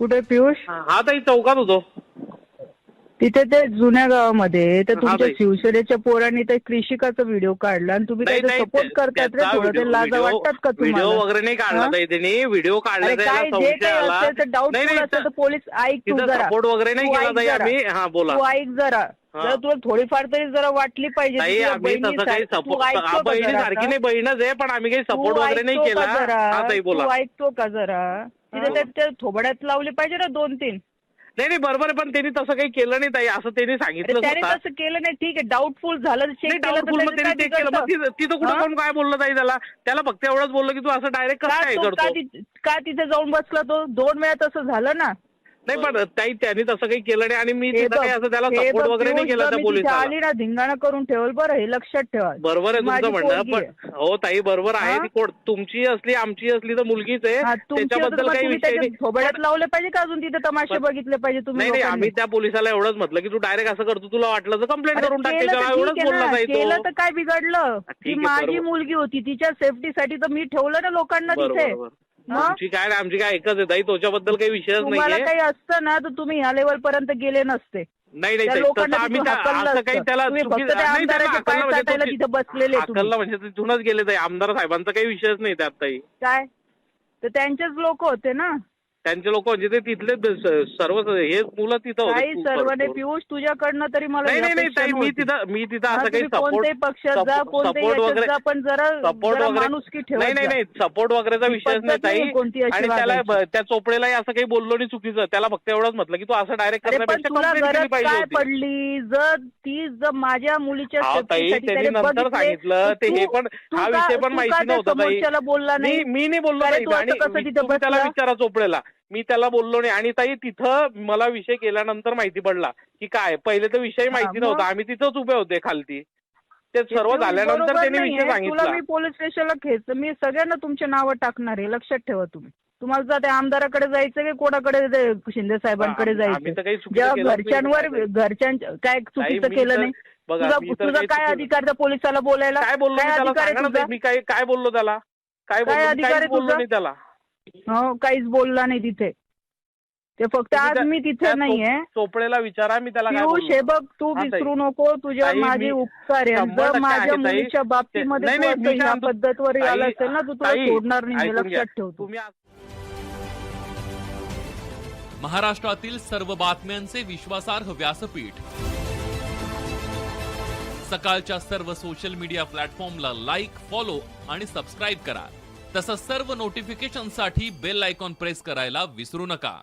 कुठे पियुष? हा ताई चौकात होतो. तिथे ते जुन्या गावामध्ये तर हा तुमच्या ताई. शिवसेनेच्या पोरांनी ते कृषिकाचा व्हिडिओ काढला आणि तुम्ही नाही त्याचा नाही सपोर्ट करतात रे. थोडं ते लाजा वाटतात का व्हिडिओ तुम्हाला? वगैरे नाही काढला हा? ताई त्यांनी. व्हिडिओ काढला अरे त्याला काय जे संशय काही आला. असेल तर नाही डाऊटफुल नाही असेल तर पोलीस ऐक तू तिथं जरा. सपोर्ट वगैरे नाही तू केला ऐक ताई जरा. आम्ही. हा बोला तू ऐक जरा. हा. जरा तुला थोडीफार तरी जरा वाटली पाहिजे. ताई तुझ्या आम्ही तसं काही तू सपोर्ट ऐकतो का बहिणी जरा सारखी आता? नाही, बहीणच आहे, पण आम्ही काही तू सपोर्ट वगैरे नाही ऐकतो केला. का जरा? हा ताई बोला. तू ऐकतो का जरा? तिथे त्या थोबड्यात लावली पाहिजे ना 2-3. नाही नाही बरोबर आहे, पण त्यांनी तसं काही केलं नाही ताई, असं त्यांनी सांगितलं त्याने स्वतः. तसं केलं नाही. ठीक आहे डाऊटफुल झालं चेक केलं तर डाऊटफुल मग त्याचं त्यांनी काय चेक केलं. मग बिघडतं? तिथं कुठं हा? कोण काय बोललं ताई त्याला? त्याला फक्त एवढंच बोललं की तू असं डायरेक्ट कसं काय करतो. का तिथे जाऊन बसला तो? 2 वेळा तसं झालं ना. नाही पण ताई त्यांनी तसं काही केलं नाही आणि मी हे तिथं बघ, काही असं त्याला हे सपोर्ट बघ, वगैरे नाही पियुष, केला जर त्या मी तिथे पोलिसाला. आली ना धिंगाणा करून ठेवल बरं, हे लक्षात ठेवा. बरोबर आहे माझी तुमचं म्हणणं, पोरगी आहे. पण हो ताई बरोबर आहे. हा? ती तुमची असली आमची असली तर मुलगीच आहे, हा, तुमची त्याच्याबद्दल होतं, काही तुम्ही विषय त्याच्या नाही. थोबड्यात लावले पाहिजे का अजून तिथे तमाशे बघितले पाहिजे तुम्ही नाही नाही लोकांनी? आम्ही त्या पोलिसाला एवढंच म्हटलं की तू डायरेक्ट असं करतो, तुला वाटलं तर कंप्लेंट अरे करून टाक केलं तर त्याच्यावर, ठीक एवढंच आहे बोलला ना. ताई केलं तो. तर काय बिघडलं? ठीक ती आहे, माझी बरोबर. मुलगी होती, तिच्या सेफ्टीसाठी तर मी ठेवलं ना लोकांना बरोबर तिथे. बरोबर. मग आमची काय आमची काय एकच आहे ताई, त्याच्याबद्दल काही विषयच तुम्हाला नाहीये. काही असतं ना तर तुम्ही ह्या लेवल पर्यंत गेले नसते. नाही नाही त्या ताई, लोकांना तसं आम्ही तिथून हाकललं असं काही असतं. त्याला तुम्ही फक्त त्या नाही, त्याला आमदाराचे पाय हाकललं म्हणजे चाटायला तो- तिथे बसलेले तुम्ही. हाकललं म्हणजे तिथूनच गेले ताई. आमदार साहेबांचा काही विषयच नाही त्यात ताई. काय तर त्यांचेच लोक होते ना. त्यांचे लोक म्हणजे ते तिथले सर्व हे मुलं तिथं होते काही खूप सर्व नाही. भरपूर. पियुष तुझ्याकडनं तरी मला नाही ही नाही नाही अपेक्षा ताई, नव्हती. मी तिथं हा, असं काही तुम्ही कोणत्याही पक्षात जा, कोणत्याही सपोर्ट याच्यात वगैरे जा, पण जरा सपोर्ट वगैरे माणुसकी ठेवत नाही नाही जा. नाही सपोर्ट वगैरेचा ही विषयच नाही पद्धत नाहीये ताई. कोणती अशी आणि त्याला वागायची. त्या चोपडेलाही असं काही बोललो नाही चुकीचं. त्याला फक्त एवढंच म्हटलं की तू असं डायरेक्ट अरे पण करण्यापेक्षा तुला कंप्लेंट केली गरज पाहिजे काय होती. पडली? जर माझ्या मुलीच्या हा ताई सेफ्टीसाठी त्यांनी त्याने नंतर बघितले, सांगितलं तर ते हे तू- पण तू हा का- विषय पण तू माहिती का त्या नव्हता ताई. समोरच्याला बोलला नाही? मी नाही बोललो अरे ताई. तू असं आणि कसं तिथे तुम्ही त्याला बसला? विचारा चोपडेला. मी त्याला बोललो नाही. आणि ताई तिथं मला विषय केल्यानंतर माहिती पडला की काय, पहिले तर विषय माहिती मग? नव्हता. आम्ही तिथंच उभे होते खालती. ते हे सर्व पियुष झाल्यानंतर बरोबर त्यांनी नाहीये. विषय तुला सांगितला. मी पोलीस स्टेशनला खेच, मी सगळ्यांना तुमचे नावं टाकणार आहे, लक्षात ठेवा तुम्ही. तुम्हाला जर त्या आमदाराकडे जायचं की कोणाकडे शिंदे साहेबांकडे आम्ही जायचं? तर काही चुकीचं जेव्हा केलंच नाही घरच्यांवर ताई. घरच्यांच्या काय चुकीचं मी केलं तर- नाही? बघा, मी तर तुझा काही काय चुकीचं- अधिकार त्या पोलिसाला बोलायला? काय बोललो मी काय त्याला? अधिकार आहे सांगा ना तुझा? ताई, मी काय बोललो त्याला? काय बोललो? मी अधिकार काहीच आहे बोललो तुझा? नाही त्याला. हो, काहीच बोलला नाही तिथे. ते फक्त आज मी तिथे नाहीये. चोपडेला विचारा, मी त्याला काय पियुष बोललो. हे बघ, तू हा, ताई. विसरू नको, तुझ्यावर ताई, माझे मी उपकार आहे. 100% जर माझ्या आहे, ताई. मुलीच्या बाबतीमध्ये नाही, तू नाही, असं मी काय ह्या म्हणतो, पद्धतवर आला ताई, असेल ना, तू तुला ताई, सोडणार नाही, हे ऐकून घ्या. लक्षात ठेव तू. तुम्ही महाराष्ट्रातील सर्व बातम्यांचे विश्वासार्ह व्यासपीठ, सकाळच्या सर्व सोशल मीडिया प्लॅटफॉर्मला लाईक, फॉलो आणि सबस्क्राईब करा. तसंच सर्व नोटिफिकेशनसाठी बेल आयकॉन प्रेस करायला विसरू नका.